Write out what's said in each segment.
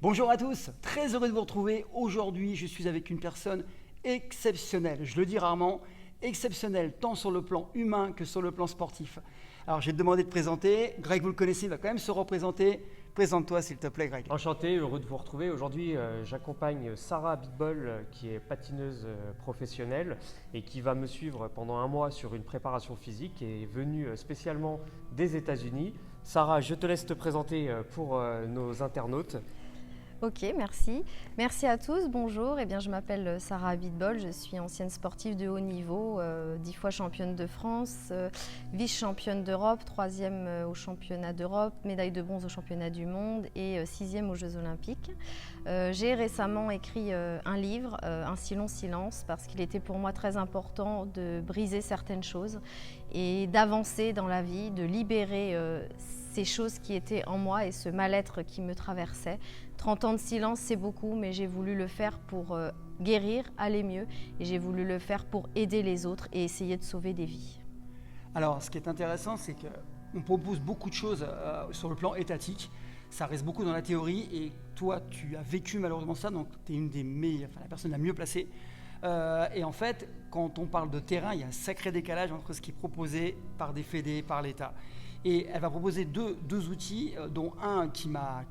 Bonjour à tous, très heureux de vous retrouver. Aujourd'hui, je suis avec une personne exceptionnelle, je le dis rarement, exceptionnelle tant sur le plan humain que sur le plan sportif. Alors, j'ai demandé de présenter. Greg, vous le connaissez, il va quand même se représenter. Présente-toi, s'il te plaît, Greg. Enchanté, heureux de vous retrouver. Aujourd'hui, j'accompagne Sarah Abitbol, qui est patineuse professionnelle et qui va me suivre pendant un mois sur une préparation physique et est venue spécialement des États-Unis. Sarah, je te laisse te présenter pour nos internautes. Ok, merci. Merci à tous, bonjour. Eh bien, je m'appelle Sarah Abitbol, je suis ancienne sportive de haut niveau, 10 fois championne de France, vice-championne d'Europe, 3e au championnat d'Europe, médaille de bronze au championnat du monde et 6e aux Jeux Olympiques. J'ai récemment écrit un livre, Un si long silence, parce qu'il était pour moi très important de briser certaines choses et d'avancer dans la vie, de libérer ces choses qui étaient en moi et ce mal-être qui me traversait. 30 ans de silence, c'est beaucoup, mais j'ai voulu le faire pour guérir, aller mieux, et j'ai voulu le faire pour aider les autres et essayer de sauver des vies. Alors, ce qui est intéressant, c'est qu'on propose beaucoup de choses sur le plan étatique. Ça reste beaucoup dans la théorie, et toi, tu as vécu malheureusement ça, donc tu es une des meilleures, la personne la mieux placée. Et en fait, quand on parle de terrain, il y a un sacré décalage entre ce qui est proposé par des fédés, par l'État. Et elle va proposer deux outils, dont un qui m'a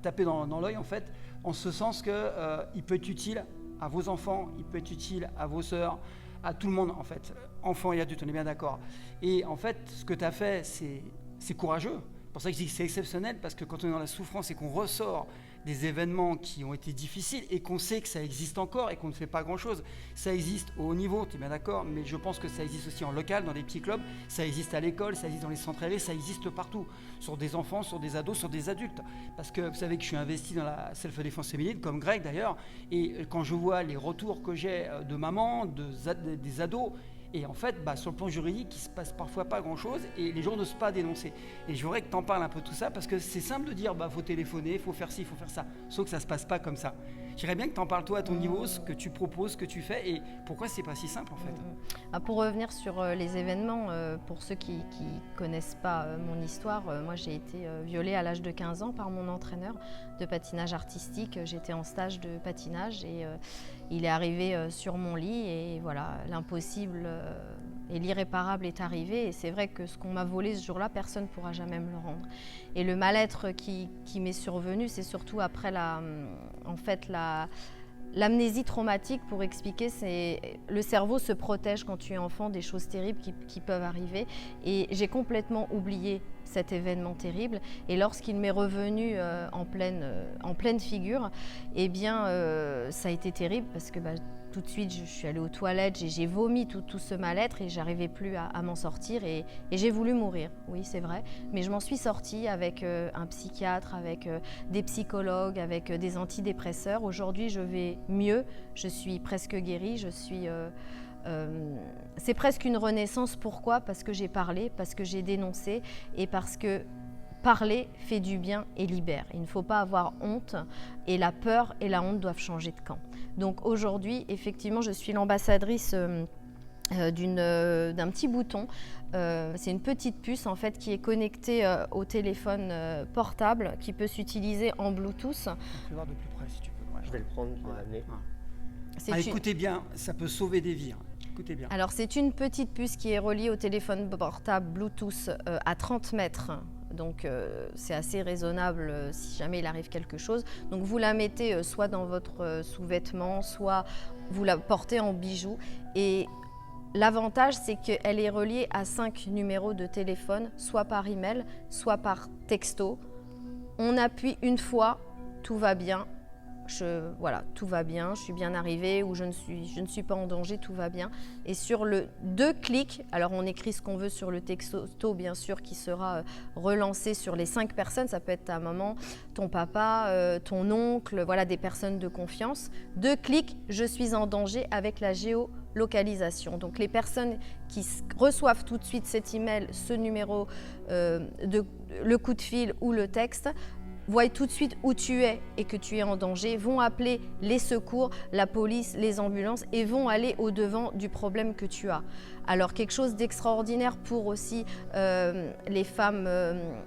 tapé dans l'œil, en fait, en ce sens qu'il peut être utile à vos enfants, il peut être utile à vos sœurs, à tout le monde, en fait, enfants et adultes, on est bien d'accord. Et en fait, ce que tu as fait, c'est courageux. C'est pour ça que je dis que c'est exceptionnel, parce que quand on est dans la souffrance et qu'on ressort des événements qui ont été difficiles et qu'on sait que ça existe encore et qu'on ne fait pas grand-chose, ça existe au haut niveau, tu es bien d'accord, mais je pense que ça existe aussi en local, dans des petits clubs, ça existe à l'école, ça existe dans les centres aérés, ça existe partout, sur des enfants, sur des ados, sur des adultes. Parce que vous savez que je suis investi dans la self-défense féminine, comme Greg d'ailleurs, et quand je vois les retours que j'ai de mamans, des ados, et en fait, sur le plan juridique, il ne se passe parfois pas grand-chose et les gens n'osent pas dénoncer. Et je voudrais que tu en parles un peu de tout ça, parce que c'est simple de dire faut téléphoner, il faut faire ci, il faut faire ça. Sauf que ça ne se passe pas comme ça. J'aimerais bien que tu en parles toi à ton niveau, ce que tu proposes, ce que tu fais et pourquoi c'est pas si simple en fait. Pour revenir sur les événements, pour ceux qui ne connaissent pas mon histoire, moi j'ai été violée à l'âge de 15 ans par mon entraîneur de patinage artistique. J'étais en stage de patinage et il est arrivé sur mon lit et voilà, l'impossible et l'irréparable est arrivé. Et c'est vrai que ce qu'on m'a volé ce jour-là, personne ne pourra jamais me le rendre. Et le mal-être qui m'est survenu, c'est surtout après l'amnésie traumatique. Pour expliquer, c'est le cerveau se protège quand tu es enfant des choses terribles qui peuvent arriver. Et j'ai complètement oublié cet événement terrible. Et lorsqu'il m'est revenu en pleine figure, eh bien, ça a été terrible parce que tout de suite, je suis allée aux toilettes, j'ai vomi tout ce mal-être et j'arrivais plus à m'en sortir et j'ai voulu mourir, oui c'est vrai, mais je m'en suis sortie avec un psychiatre, avec des psychologues, avec des antidépresseurs. Aujourd'hui, je vais mieux, je suis presque guérie, c'est presque une renaissance. Pourquoi ? Parce que j'ai parlé, parce que j'ai dénoncé et parce que parler fait du bien et libère. Il ne faut pas avoir honte et la peur et la honte doivent changer de camp. Donc aujourd'hui, effectivement, je suis l'ambassadrice d'un petit bouton. C'est une petite puce en fait qui est connectée au téléphone portable qui peut s'utiliser en Bluetooth. On peut voir de plus près si tu peux. Ouais. Je vais le prendre, je vais l'amener. Écoutez bien, ça peut sauver des vies. Écoutez bien. Alors c'est une petite puce qui est reliée au téléphone portable Bluetooth à 30 mètres. Donc c'est assez raisonnable si jamais il arrive quelque chose. Donc vous la mettez soit dans votre sous-vêtement, soit vous la portez en bijou. Et l'avantage, c'est qu'elle est reliée à 5 numéros de téléphone, soit par email, soit par texto. On appuie une fois, tout va bien. Voilà, tout va bien, je suis bien arrivée ou je ne suis pas en danger, tout va bien. Et sur le 2 clics, alors on écrit ce qu'on veut sur le texto, bien sûr, qui sera relancé sur les 5 personnes. Ça peut être ta maman, ton papa, ton oncle, voilà, des personnes de confiance. 2 clics, je suis en danger avec la géolocalisation. Donc les personnes qui reçoivent tout de suite cet email, ce numéro, le coup de fil ou le texte, voient tout de suite où tu es et que tu es en danger, vont appeler les secours, la police, les ambulances et vont aller au-devant du problème que tu as. Alors quelque chose d'extraordinaire pour aussi les femmes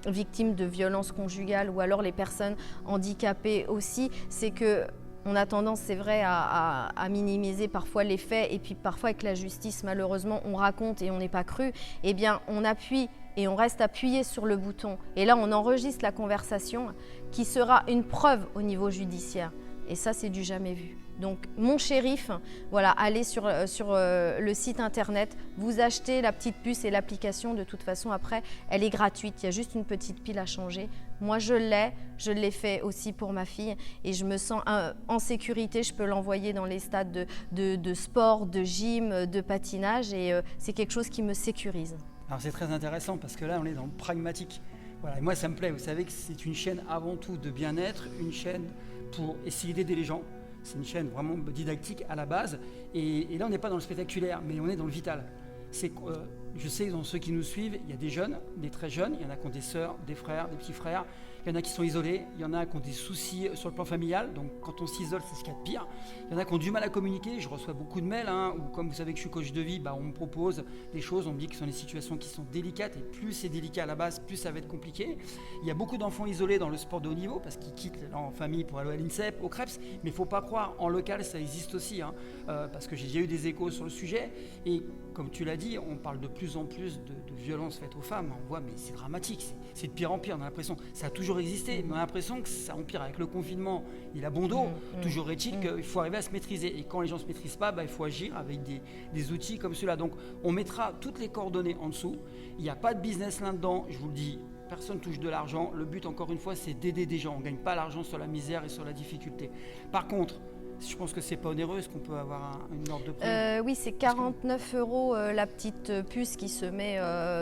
victimes de violences conjugales ou alors les personnes handicapées aussi, c'est que on a tendance, c'est vrai, à minimiser parfois les faits et puis parfois avec la justice, malheureusement, on raconte et on n'est pas cru. Eh bien, on appuie et on reste appuyé sur le bouton. Et là, on enregistre la conversation qui sera une preuve au niveau judiciaire. Et ça, c'est du jamais vu. Donc, mon shérif, voilà, allez sur le site internet, vous achetez la petite puce et l'application. De toute façon, après, elle est gratuite. Il y a juste une petite pile à changer. Moi, je l'ai fait aussi pour ma fille et je me sens en sécurité. Je peux l'envoyer dans les stades de sport, de gym, de patinage et c'est quelque chose qui me sécurise. Alors, c'est très intéressant parce que là, on est dans le pragmatique. Voilà, et moi, ça me plaît. Vous savez que c'est une chaîne avant tout de bien-être, une chaîne pour essayer d'aider les gens. C'est une chaîne vraiment didactique à la base. Et là, on n'est pas dans le spectaculaire, mais on est dans le vital. Je sais que dans ceux qui nous suivent, il y a des jeunes, des très jeunes. Il y en a qui ont des sœurs, des frères, des petits frères. Il y en a qui sont isolés. Il y en a qui ont des soucis sur le plan familial. Donc, quand on s'isole, c'est ce qu'il y a de pire. Il y en a qui ont du mal à communiquer. Je reçois beaucoup de mails. Ou comme vous savez que je suis coach de vie, on me propose des choses. On me dit que ce sont des situations qui sont délicates. Et plus c'est délicat à la base, plus ça va être compliqué. Il y a beaucoup d'enfants isolés dans le sport de haut niveau parce qu'ils quittent leur famille pour aller à l'INSEP, au CREPS. Mais il ne faut pas croire, en local, ça existe aussi. Parce que j'ai déjà eu des échos sur le sujet. Et comme tu l'as dit, on parle de plus en plus de violences faites aux femmes. On voit, mais c'est dramatique. C'est de pire en pire. On a l'impression, ça a toujours existé, mais on a l'impression que ça empire avec le confinement. Il a bon dos. Toujours est-il qu'il faut arriver à se maîtriser. Et quand les gens ne se maîtrisent pas, il faut agir avec des outils comme ceux-là. Donc, on mettra toutes les coordonnées en dessous. Il n'y a pas de business là-dedans. Je vous le dis, personne ne touche de l'argent. Le but, encore une fois, c'est d'aider des gens. On ne gagne pas l'argent sur la misère et sur la difficulté. Par contre, je pense que c'est pas onéreux. Est-ce qu'on peut avoir une ordre de prix ? Oui, c'est 49 € la petite puce qui se met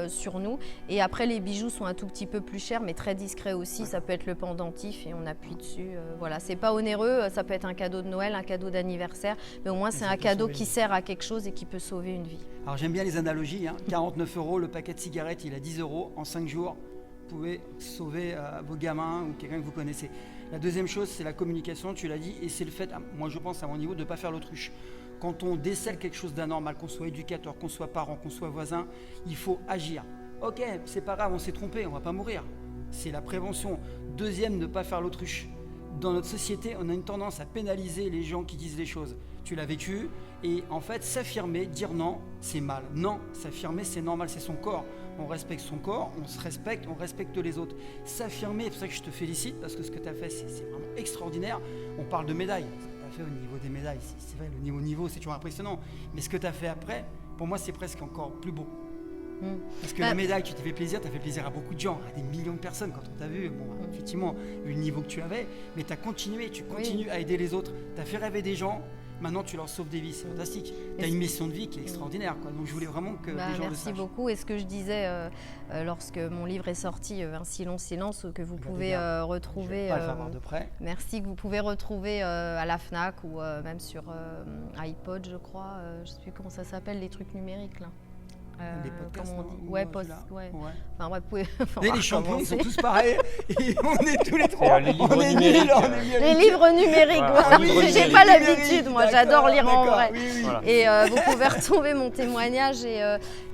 sur nous. Et après, les bijoux sont un tout petit peu plus chers, mais très discrets aussi. Ça peut être le pendentif et on appuie dessus. Voilà, c'est pas onéreux. Ça peut être un cadeau de Noël, un cadeau d'anniversaire. Mais au moins, c'est un cadeau qui sert à quelque chose et qui peut sauver une vie. Alors, j'aime bien les analogies. 49 €, le paquet de cigarettes, il a 10 €. En 5 jours, vous pouvez sauver vos gamins ou quelqu'un que vous connaissez. La deuxième chose, c'est la communication, tu l'as dit, et c'est le fait, moi je pense à mon niveau, de ne pas faire l'autruche. Quand on décèle quelque chose d'anormal, qu'on soit éducateur, qu'on soit parent, qu'on soit voisin, il faut agir. Ok, c'est pas grave, on s'est trompé, on va pas mourir. C'est la prévention. Deuxième, ne pas faire l'autruche. Dans notre société, on a une tendance à pénaliser les gens qui disent les choses. Tu l'as vécu, et en fait, s'affirmer, dire non, c'est mal. Non, s'affirmer, c'est normal, c'est son corps. On respecte son corps, on se respecte, on respecte les autres. S'affirmer, c'est pour ça que je te félicite, parce que ce que tu as fait, c'est vraiment extraordinaire. On parle de médailles. Ce que tu as fait au niveau des médailles, c'est vrai, le niveau, c'est toujours impressionnant. Mais ce que tu as fait après, pour moi, c'est presque encore plus beau. Parce que la médaille, tu t'es fait plaisir, tu as fait plaisir à beaucoup de gens, à des millions de personnes quand on t'a vu. Bon, effectivement, vu le niveau que tu avais, mais tu as continué, tu continues à aider les autres. Tu as fait rêver des gens. Maintenant, tu leur sauves des vies, c'est fantastique. Tu as une mission de vie qui est extraordinaire, quoi. Donc, je voulais vraiment que les gens le sachent. Merci beaucoup. Et ce que je disais lorsque mon livre est sorti, Un si long silence, que vous pouvez retrouver. Je vais pas le voir de près. Merci, que vous pouvez retrouver à la Fnac ou même sur iPod, je crois. Je ne sais plus comment ça s'appelle, les trucs numériques là. Des podcasts, comment on dit ? ouais. Enfin, ouais, vous pouvez. Les champions, ils sont tous pareils. Et on est tous les trois. Les livres numériques. Les livres numériques, voilà. J'ai pas l'habitude, moi, j'adore lire en vrai. Oui. Voilà. Et vous pouvez retrouver mon témoignage et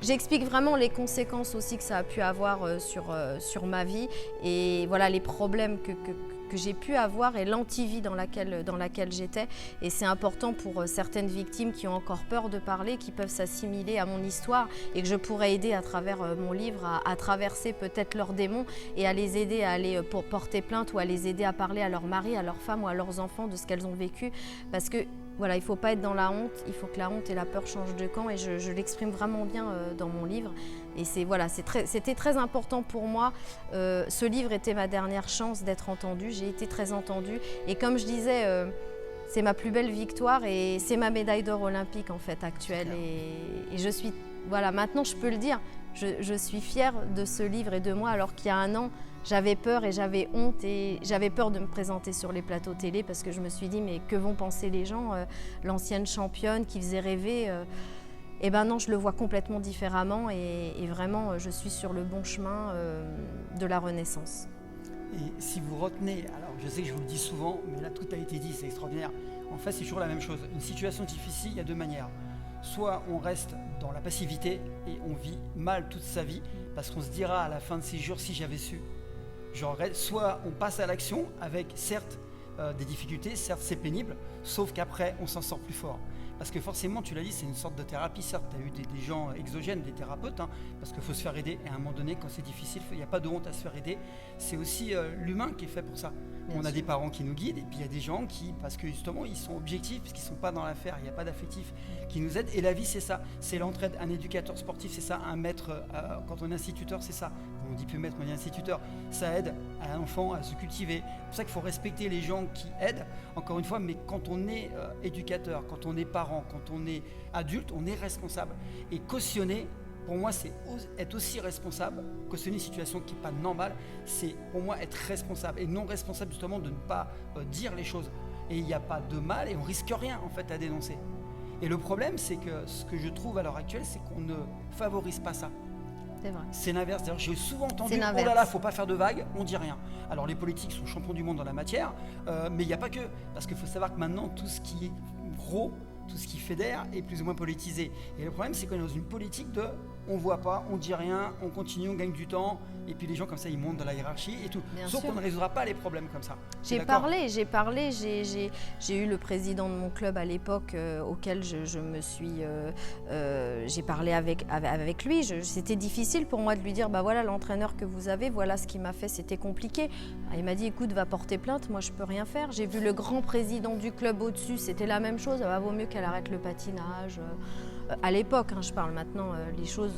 j'explique vraiment les conséquences aussi que ça a pu avoir sur ma vie et voilà les problèmes que j'ai pu avoir et l'antivie dans laquelle j'étais. Et c'est important pour certaines victimes qui ont encore peur de parler, qui peuvent s'assimiler à mon histoire et que je pourrais aider à travers mon livre à traverser peut-être leurs démons et à les aider à aller pour porter plainte ou à les aider à parler à leur mari, à leur femme ou à leurs enfants de ce qu'elles ont vécu. Parce que voilà, il ne faut pas être dans la honte, il faut que la honte et la peur changent de camp et je l'exprime vraiment bien dans mon livre. Et c'était très important pour moi. Ce livre était ma dernière chance d'être entendue, j'ai été très entendue. Et comme je disais, c'est ma plus belle victoire et c'est ma médaille d'or olympique en fait actuelle. Et je suis, voilà, maintenant je peux le dire, je suis fière de ce livre et de moi alors qu'il y a un an, j'avais peur et j'avais honte et j'avais peur de me présenter sur les plateaux télé parce que je me suis dit mais que vont penser les gens, l'ancienne championne qui faisait rêver. Eh ben non, je le vois complètement différemment et vraiment je suis sur le bon chemin de la renaissance. Et si vous retenez, alors je sais que je vous le dis souvent, mais là tout a été dit, c'est extraordinaire. En fait, c'est toujours la même chose. Une situation difficile, il y a deux manières. Soit on reste dans la passivité et on vit mal toute sa vie parce qu'on se dira à la fin de ces jours si j'avais su. Soit on passe à l'action avec certes des difficultés, certes c'est pénible, sauf qu'après on s'en sort plus fort. Parce que forcément, tu l'as dit, c'est une sorte de thérapie. Certes, tu as eu des gens exogènes, des thérapeutes, hein, parce qu'il faut se faire aider. Et à un moment donné, quand c'est difficile, il n'y a pas de honte à se faire aider. C'est aussi l'humain qui est fait pour ça. Bien sûr. A des parents qui nous guident, et puis il y a des gens qui, parce que justement, ils sont objectifs, parce qu'ils ne sont pas dans l'affaire, il n'y a pas d'affectif, qui nous aident. Et la vie, c'est ça. C'est l'entraide. Un éducateur sportif, c'est ça. Un maître, quand on est instituteur, c'est ça. On ne dit plus maître, on dit instituteur. Ça aide à l'enfant à se cultiver. C'est pour ça qu'il faut respecter les gens qui aident, encore une fois, mais quand on est éducateur, quand on est parent, quand on est adulte, on est responsable. Et cautionner, pour moi, c'est être aussi responsable. Cautionner une situation qui n'est pas normale, c'est pour moi être responsable. Et non responsable justement de ne pas dire les choses. Et il n'y a pas de mal et on risque rien en fait à dénoncer. Et le problème, c'est que ce que je trouve à l'heure actuelle, c'est qu'on ne favorise pas ça. C'est vrai. C'est l'inverse. D'ailleurs, j'ai souvent entendu « Oh là là, faut pas faire de vagues, on dit rien ». Alors les politiques sont champions du monde dans la matière, mais il n'y a pas que. Parce qu'il faut savoir que maintenant, tout ce qui est gros, tout ce qui fédère est plus ou moins politisé. Et le problème, c'est qu'on est dans une politique de on voit pas, on dit rien, on continue, on gagne du temps, et puis les gens comme ça, ils montent dans la hiérarchie et tout. Sauf qu'on ne résoudra pas les problèmes comme ça. J'ai eu le président de mon club à l'époque auquel je me suis, j'ai parlé avec lui. C'était difficile pour moi de lui dire, bah voilà l'entraîneur que vous avez, voilà ce qu'il m'a fait, c'était compliqué. Il m'a dit, écoute, va porter plainte, moi je peux rien faire. J'ai vu le grand président du club au-dessus, c'était la même chose, vaut mieux qu'elle arrête le patinage. À l'époque, je parle maintenant, les choses,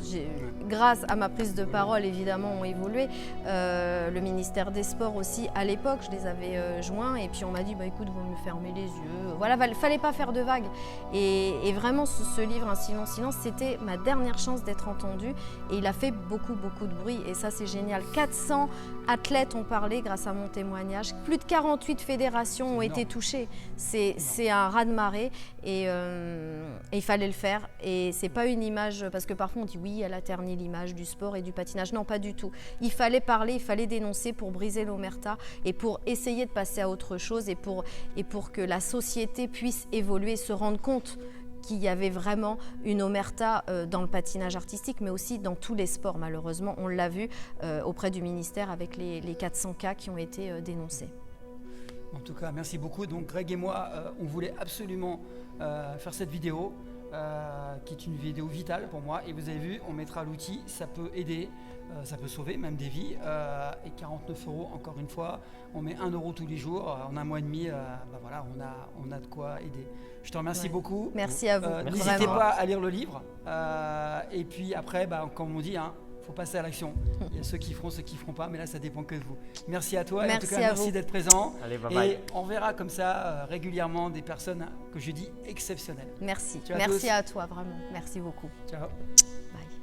grâce à ma prise de parole, évidemment, ont évolué. Le ministère des Sports aussi, à l'époque, je les avais joints et puis on m'a dit, bah, écoute, vaut mieux fermer les yeux. Voilà, il ne fallait pas faire de vagues. Et vraiment, ce livre, Un silence, c'était ma dernière chance d'être entendue et il a fait beaucoup de bruit et ça, c'est génial. 400 athlètes ont parlé grâce à mon témoignage. Plus de 48 fédérations ont été touchées. C'est un raz-de-marée et il fallait le faire. Et c'est pas une image, parce que parfois on dit oui, elle a terni l'image du sport et du patinage. Non, pas du tout. Il fallait parler, il fallait dénoncer pour briser l'omerta et pour essayer de passer à autre chose et pour que la société puisse évoluer, se rendre compte qu'il y avait vraiment une omerta dans le patinage artistique, mais aussi dans tous les sports, malheureusement. On l'a vu auprès du ministère avec les 400 cas qui ont été dénoncés. En tout cas, merci beaucoup. Donc Greg et moi, on voulait absolument faire cette vidéo. Qui est une vidéo vitale pour moi et vous avez vu, on mettra l'outil, ça peut aider, ça peut sauver même des vies et 49 € encore une fois, on met 1 € tous les jours, en un mois et demi, voilà, on a de quoi aider. Je te remercie beaucoup. Merci à vous. N'hésitez pas à lire le livre et puis après, comme on dit, faut passer à l'action. Il y a ceux qui feront, ceux qui ne feront pas, mais là, ça dépend que de vous. Merci à toi. Merci, et en tout cas, merci d'être présent. Allez, bye bye. Et on verra comme ça régulièrement des personnes que je dis exceptionnelles. Merci. Ciao merci à toi, vraiment. Merci beaucoup. Ciao. Bye.